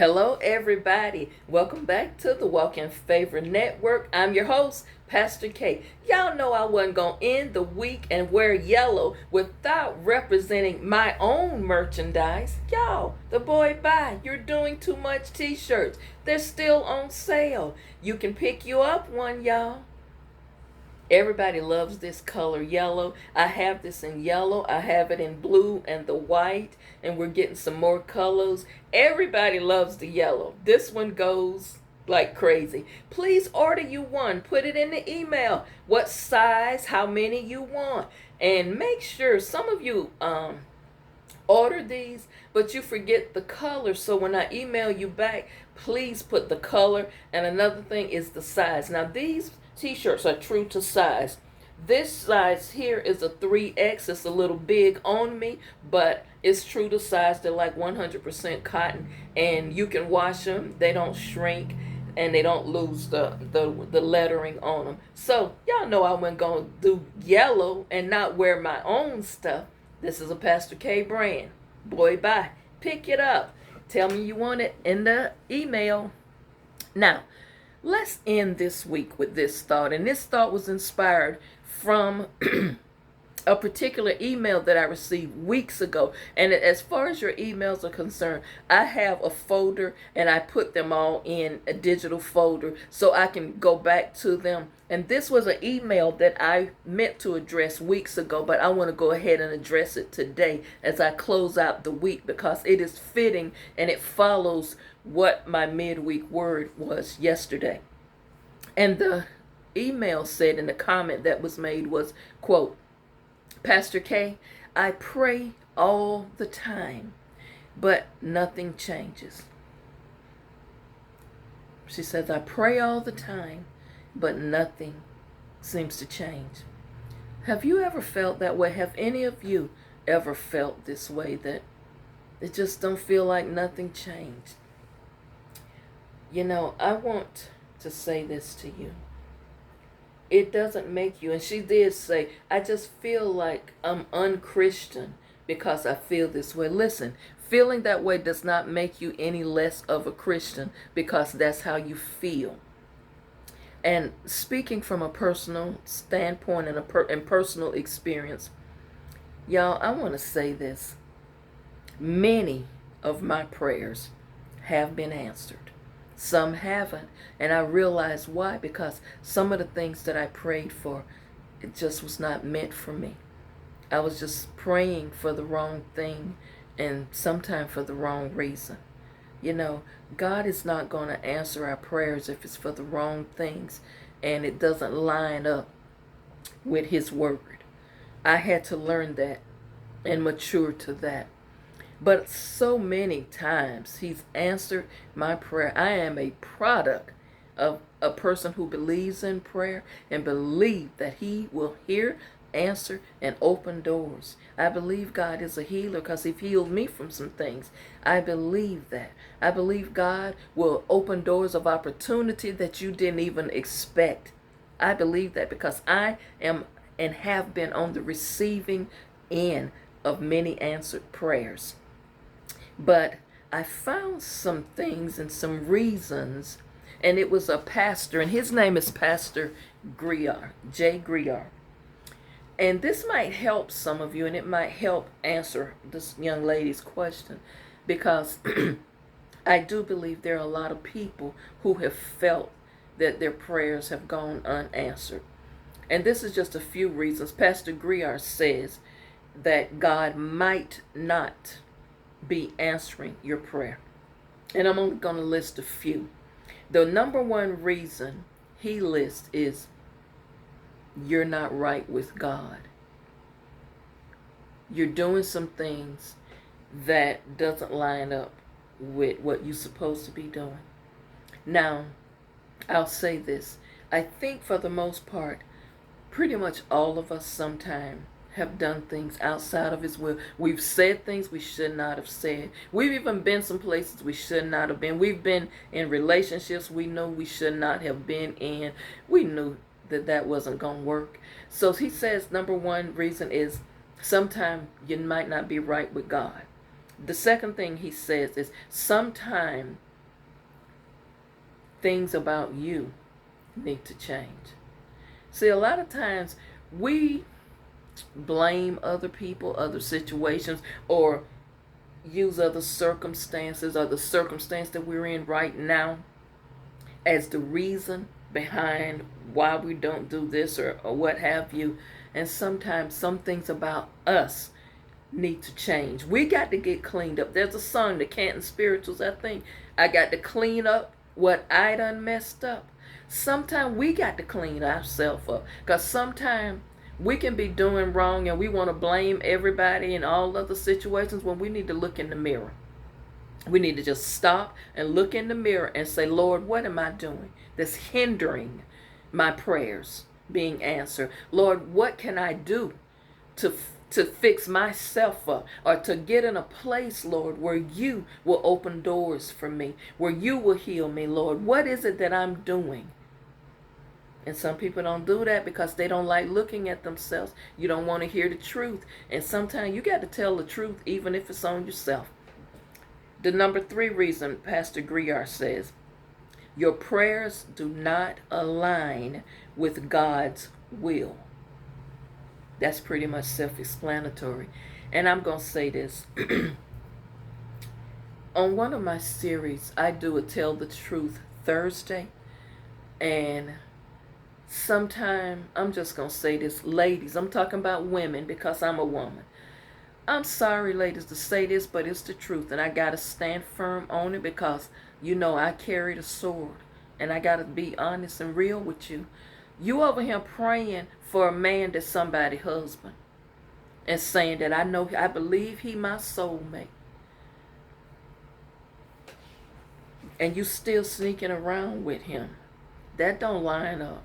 Hello, everybody. Welcome back to the Walk in Favor Network. I'm your host, Pastor K. Y'all know I wasn't going to end the week and wear yellow without representing my own merchandise. Y'all, the boy bye. You're doing too much t-shirts. They're still on sale. You can pick you up one, y'all. Everybody loves this color yellow. I have this in yellow. I have it in blue and the white. And we're getting some more colors. Everybody loves the yellow. This one goes like crazy. Please order you one. Put it in the email. What size, how many you want. And make sure some of you order these, but you forget the color. So when I email you back, please put the color. And another thing is the size. Now these t-shirts are true to size. This size here is a 3X. It's a little big on me, but it's true to size. They're like 100% cotton, and you can wash them. They don't shrink, and they don't lose the lettering on them. So y'all know I wasn't going to do yellow and not wear my own stuff. This is a Pastor K brand. Boy, bye. Pick it up. Tell me you want it in the email. Now, let's end this week with this thought. And this thought was inspired from a particular email that I received weeks ago. And as far as your emails are concerned, I have a folder and I put them all in a digital folder so I can go back to them. And this was an email that I meant to address weeks ago, but I want to go ahead and address it today as I close out the week because it is fitting and it follows what my midweek word was yesterday. And the email said, in the comment that was made was, quote, Pastor K, I pray all the time, but nothing changes. She says, I pray all the time, but nothing seems to change. Have you ever felt that way? Have any of you ever felt this way, that it just don't feel like nothing changed? You know, I want to say this to you. It doesn't make you, and she did say, I just feel like I'm unchristian because I feel this way. Listen, feeling that way does not make you any less of a Christian because that's how you feel. And speaking from a personal standpoint and personal experience, y'all, I want to say this. Many of my prayers have been answered. Some haven't, and I realize why, because some of the things that I prayed for, it just was not meant for me. I was just praying for the wrong thing, and sometimes for the wrong reason. You know, God is not going to answer our prayers if it's for the wrong things, and it doesn't line up with His word. I had to learn that and mature to that. But so many times He's answered my prayer. I am a product of a person who believes in prayer and believe that He will hear, answer, and open doors. I believe God is a healer because He healed me from some things. I believe that. I believe God will open doors of opportunity that you didn't even expect. I believe that because I am and have been on the receiving end of many answered prayers. But I found some things and some reasons, and it was a pastor, and his name is Pastor Griar, J. Griar. And this might help some of you, and it might help answer this young lady's question, because I do believe there are a lot of people who have felt that their prayers have gone unanswered. And this is just a few reasons. Pastor Griar says that God might not be answering your prayer. And I'm only going to list a few. The number one reason he lists is you're not right with God. You're doing some things that doesn't line up with what you're supposed to be doing. Now, I'll say this. I think for the most part, pretty much all of us sometime have done things outside of His will. We've said things we should not have said. We've even been some places we should not have been. We've been in relationships we know we should not have been in. We knew that that wasn't going to work. So he says number one reason is sometimes you might not be right with God. The second thing he says is sometimes things about you need to change. See, a lot of times we blame other people, other situations, or use other circumstances or the circumstance that we're in right now as the reason behind why we don't do this or what have you. And sometimes some things about us need to change. We got to get cleaned up. There's a song, the Canton Spirituals, I think. I got to clean up what I done messed up. Sometimes we got to clean ourselves up. Because sometimes we can be doing wrong and we want to blame everybody in all other situations when we need to look in the mirror. We need to just stop and look in the mirror and say, Lord, what am I doing that's hindering my prayers being answered? Lord, what can I do to fix myself up or to get in a place, Lord, where you will open doors for me, where you will heal me, Lord? What is it that I'm doing? And some people don't do that because they don't like looking at themselves. You don't want to hear the truth. And sometimes you got to tell the truth even if it's on yourself. The number 3 reason, Pastor Griar says, your prayers do not align with God's will. That's pretty much self-explanatory. And I'm going to say this. On one of my series, I do a Tell the Truth Thursday. And sometime, I'm just going to say this, ladies, I'm talking about women because I'm a woman. I'm sorry, ladies, to say this, but it's the truth. And I got to stand firm on it because, you know, I carry the sword. And I got to be honest and real with you. You over here praying for a man that's somebody's husband. And saying that I believe he my soulmate. And you still sneaking around with him. That don't line up.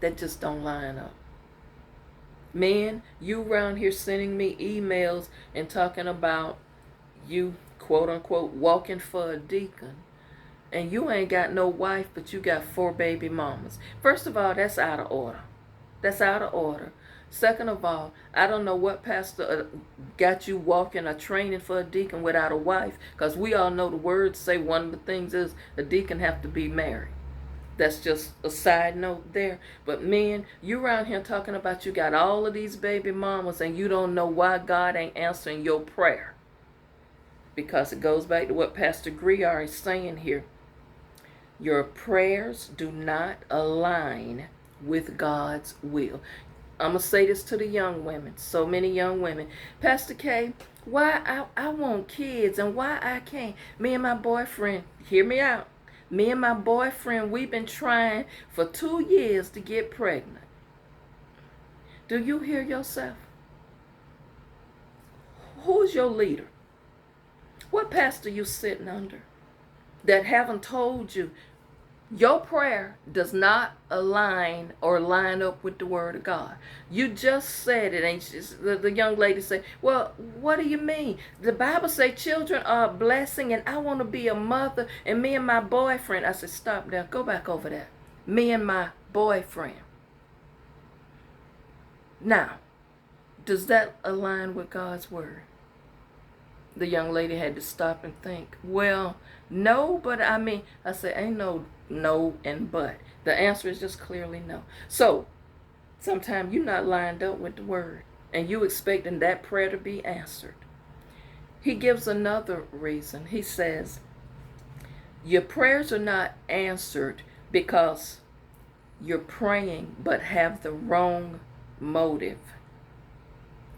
That just don't line up. Men, you around here sending me emails and talking about you, quote unquote, walking for a deacon. And you ain't got no wife, but you got 4 baby mamas. First of all, that's out of order. That's out of order. Second of all, I don't know what pastor got you walking or training for a deacon without a wife. Because we all know the words say one of the things is a deacon have to be married. That's just a side note there. But men, you around here talking about you got all of these baby mamas and you don't know why God ain't answering your prayer. Because it goes back to what Pastor Griar is saying here. Your prayers do not align with God's will. I'm going to say this to the young women. So many young women. Pastor K, why I want kids and why I can't? Me and my boyfriend, hear me out. Me and my boyfriend, we've been trying for 2 years to get pregnant. Do you hear yourself? Who's your leader? What pastor you sitting under that haven't told you your prayer does not align or line up with the word of God? You just said it, and the young lady said, well, what do you mean? The Bible say children are a blessing, and I want to be a mother, and me and my boyfriend. I said, stop there. Go back over there. Me and my boyfriend. Now, does that align with God's word? The young lady had to stop and think. Well, no, but I said, ain't no and but. The answer is just clearly no. So, sometimes you're not lined up with the word, and you expecting that prayer to be answered. He gives another reason. He says, your prayers are not answered because you're praying but have the wrong motive,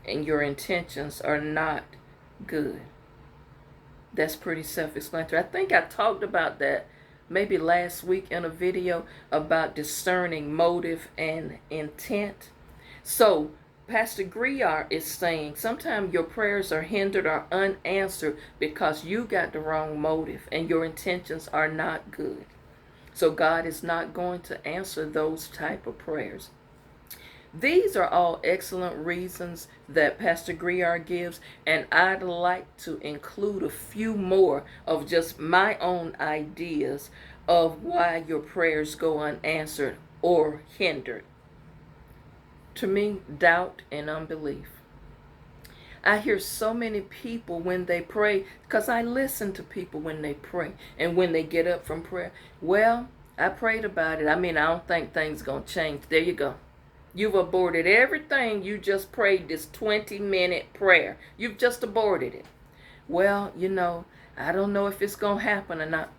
and your intentions are not good. That's pretty self-explanatory. I think I talked about that maybe last week in a video about discerning motive and intent. So Pastor Griar is saying sometimes your prayers are hindered or unanswered because you got the wrong motive and your intentions are not good. So God is not going to answer those type of prayers. These are all excellent reasons that Pastor Griar gives, and I'd like to include a few more of just my own ideas of why your prayers go unanswered or hindered. To me, doubt and unbelief. I hear so many people when they pray, because I listen to people when they pray and when they get up from prayer. Well, I prayed about it. I mean, I don't think things going to change. There you go. You've aborted everything you just prayed, this 20-minute prayer. You've just aborted it. Well, I don't know if it's going to happen or not.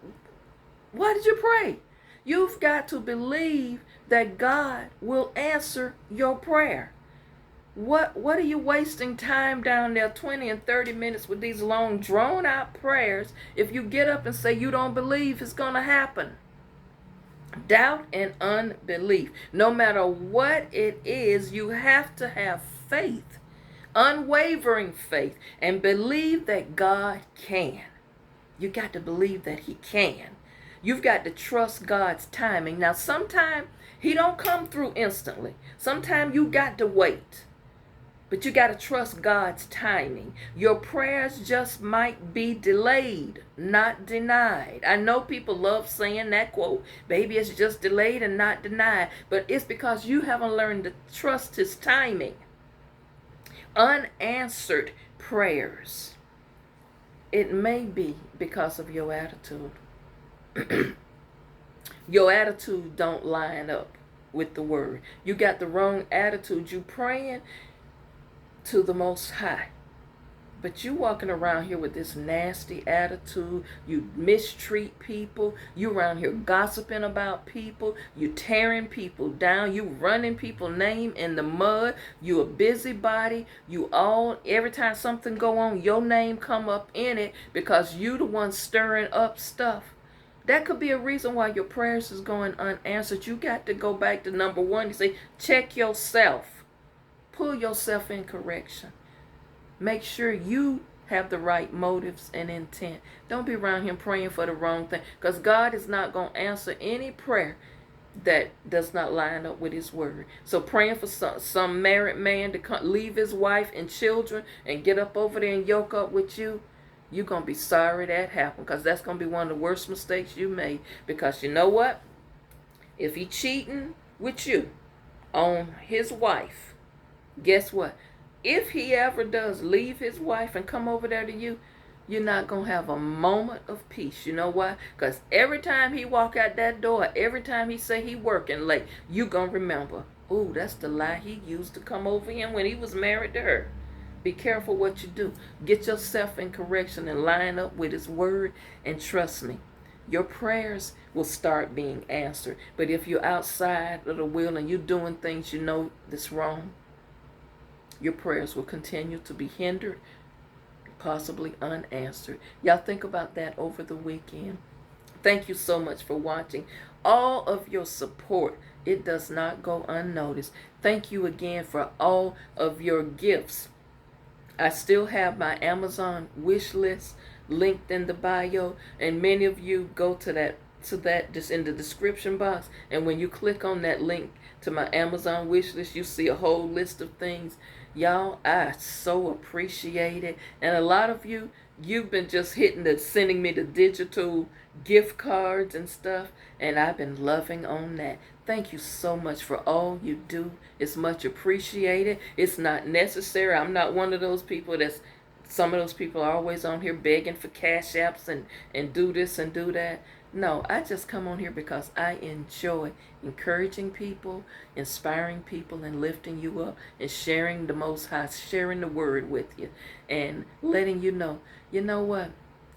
Why did you pray? You've got to believe that God will answer your prayer. What are you wasting time down there 20 and 30 minutes with these long drawn out prayers if you get up and say you don't believe it's going to happen? Doubt and unbelief. No matter what it is, you have to have faith, unwavering faith, and believe that God can. You got to believe that he can. You've got to trust God's timing. Now, sometimes he don't come through instantly. Sometimes you got to wait. But you got to trust God's timing. Your prayers just might be delayed, not denied. I know people love saying that quote, baby, it's just delayed and not denied. But it's because you haven't learned to trust his timing. Unanswered prayers. It may be because of your attitude. Your attitude don't line up with the word. You got the wrong attitude. You praying to the Most High, but you walking around here with this nasty attitude. You mistreat people. You around here gossiping about people. You tearing people down. You running people's name in the mud. You a busybody. Every time something go on, your name come up in it because you the one stirring up stuff. That could be a reason why your prayers is going unanswered. You got to go back to number one. You say, check yourself. Pull yourself in correction. Make sure you have the right motives and intent. Don't be around here praying for the wrong thing, because God is not going to answer any prayer that does not line up with his word. So praying for some married man to leave his wife and children and get up over there and yoke up with you, you're going to be sorry that happened, because that's going to be one of the worst mistakes you made. Because you know what? If he cheating with you on his wife, guess what? If he ever does leave his wife and come over there to you, you're not going to have a moment of peace. You know why? Because every time he walk out that door, every time he say he working late, you going to remember, ooh, that's the lie he used to come over him when he was married to her. Be careful what you do. Get yourself in correction and line up with his word, and trust me, your prayers will start being answered. But if you're outside of the will and you're doing things you know that's wrong, your prayers will continue to be hindered, possibly unanswered. Y'all think about that over the weekend. Thank you so much for watching. All of your support, it does not go unnoticed. Thank you again for all of your gifts. I still have my Amazon wish list linked in the bio, and many of you go to that just in the description box, and when you click on that link to my Amazon wish list, you see a whole list of things. Y'all, I so appreciate it. And a lot of you've been just sending me the digital gift cards and stuff, and I've been loving on that. Thank you so much for all you do. It's much appreciated. It's not necessary. I'm not one of those people some of those people are always on here begging for cash apps and do this and do that. No, I just come on here because I enjoy encouraging people, inspiring people, and lifting you up, and sharing the Most High, sharing the word with you, and letting you know what?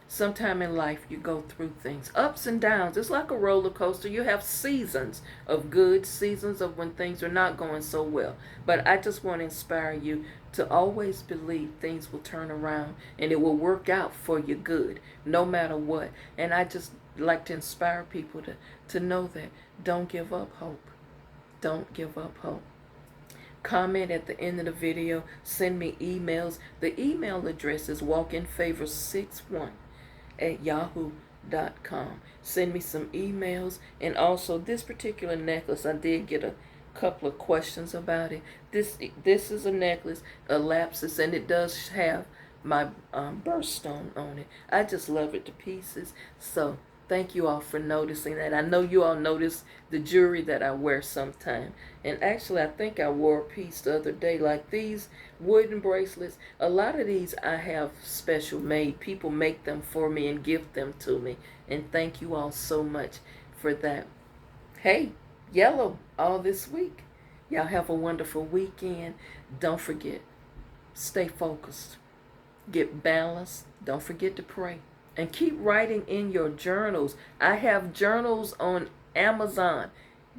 Sometime in life you go through things, ups and downs. It's like a roller coaster. You have seasons of good, seasons of when things are not going so well. But I just want to inspire you to always believe things will turn around and it will work out for your good, no matter what. And I just like to inspire people to know that don't give up hope. Don't give up hope. Comment at the end of the video. Send me emails. The email address is walkinfavor61@yahoo.com. Send me some emails. And also this particular necklace, I did get a couple of questions about it. This is a necklace, a lapis, and it does have my birthstone on it. I just love it to pieces. So Thank you all for noticing that. I know you all notice the jewelry that I wear sometime. And actually, I think I wore a piece the other day, like these wooden bracelets. A lot of these I have special made. People make them for me and give them to me. And thank you all so much for that. Hey, yellow all this week. Y'all have a wonderful weekend. Don't forget, stay focused. Get balanced. Don't forget to pray. And keep writing in your journals. I have journals on Amazon.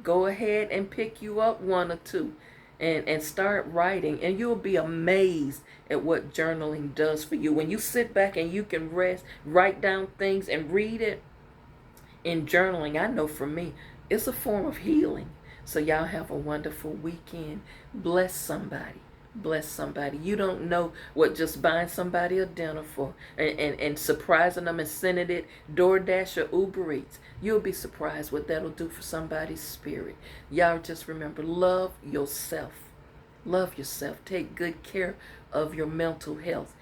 Go ahead and pick you up one or two and start writing. And you'll be amazed at what journaling does for you. When you sit back and you can rest, write down things and read it in journaling, I know for me, it's a form of healing. So y'all have a wonderful weekend. Bless somebody. Bless somebody. You don't know what just buying somebody a dinner for and surprising them and sending it DoorDash or Uber Eats. You'll be surprised what that'll do for somebody's spirit. Y'all just remember, love yourself. Love yourself. Take good care of your mental health.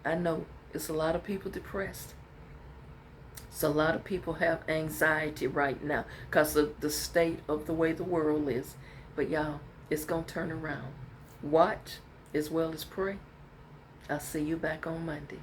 I know it's a lot of people depressed. So a lot of people have anxiety right now because of the state of the way the world is. But y'all, it's going to turn around. Watch as well as pray. I'll see you back on Monday.